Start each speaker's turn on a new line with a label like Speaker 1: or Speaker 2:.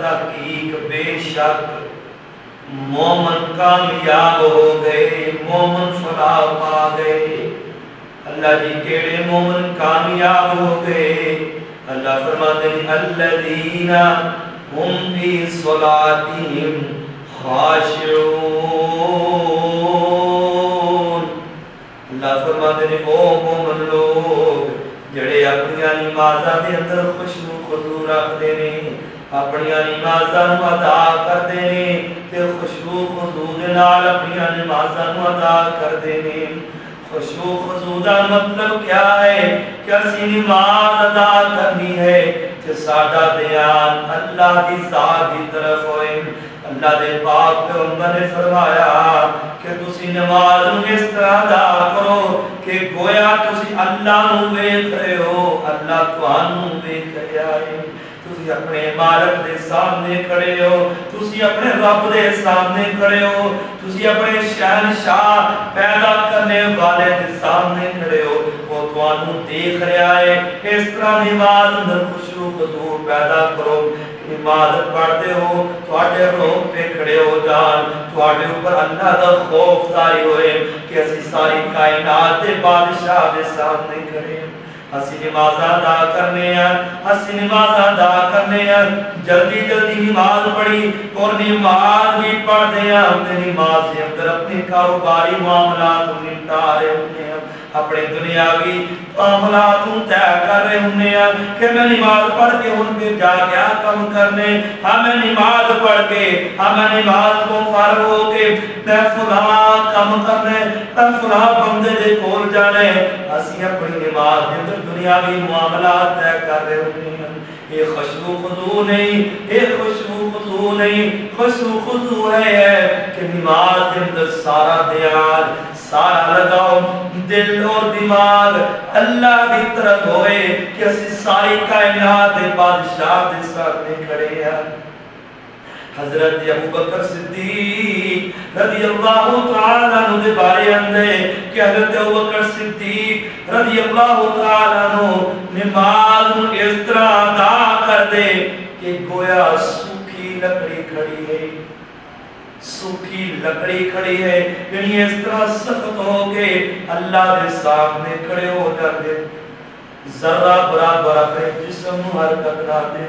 Speaker 1: تحقیق بے شک مومن کامیاب ہو گئے، مومن فلاح پا گئے۔ اللہ جی کیڑے مومن کامیاب ہو گئے؟ اللہ فرماتے ہیں الذین ہم فی صلاتہم خاشعون۔ اللہ فرماتے ہیں او مومن لوگ جڑے اپنی نمازاں دے اندر خشوع خضوع رکھدے نے، اپنی نمازاں نوں ادا کردے نے تے خشوع خضوع دے نال اپنی نمازاں نوں ادا کردے نے۔ خشوع خضوع دا مطلب کیا ہے کہ اسی نماز ادا کرنی ہے کہ ساڈا دھیان اللہ کی ذات کی طرف ہوئے۔ اللہ دے پاک پیغمبر نے فرمایا کہ تسی نماز اس طرح ادا کرو کہ گویا تسی اللہ نوں ویکھ رہے ہو، اللہ تانوں ویکھ رہا ہے۔ تسی اپنے مالک دے سامنے کھڑے ہو، تسی اپنے رب دے سامنے کھڑے ہو، تسی اپنے شہنشاہ پیدا کرنے والے دے سامنے کھڑے ہو، وہ تانوں دیکھ رہا ہے۔ اس طرح نماز اندر خشوع خضوع پیدا کرو۔ نماز پڑھتے ہو تواڈے روح پہ کھڑے ہو جان، تواڈے اوپر اللہ دا خوف طاری ہوئے کہ اسی ساری کائنات دے بادشاہ دے سامنے کھڑے ہیں۔ اسی نماز ادا کرنے ہیں، اسی نماز ادا کرنے ہیں، جلدی جلدی نماز پڑھی اور نماز بھی پڑھ دے ہیں، ہم نے نماز کے اندر اپنے کاروباری معاملات نمٹا رہے ہوتے ہیں، اپنے دنیاوی معاملات طے کر رہے ہوتے ہیں کہ میں نماز پڑھ کے ان پہ جا کیا کم کرنے، ہمیں نماز پڑھ کے ہمیں نماز کو فارغ ہو کے میں فلاں کم کرنے، میں فلاں بندے دے کول جانے، اسی اپنی نماز کے اندر دنیاوی معاملات طے کر رہے ہوتے ہیں۔ یہ خشوع خضوع نہیں، یہ خشوع خضوع نہیں، خشوع خضوع ہے کہ نماز کے اندر سارا دھیان سارا لگاؤ دل اور دماغ اللہ کی طرف ہوئے کہ اسی ساری کائنات دے بادشاہ دے سامنے کھڑے ہیں۔ حضرت ابو بکر صدیق رضی اللہ تعالیٰ عنہ دے بارے اندے کہ حضرت ابو بکر صدیق رضی اللہ تعالیٰ عنہ نماز اس طرح ادا کر دے کہ گویا سوکھی لکڑی کھڑی ہے، سوکھی لکڑی کھڑی ہے، یعنی اس طرح سخت ہو کے اللہ دے سامنے کھڑے ہو جاتے، ذرہ برابر اپنے جسم حرکت نہ دے۔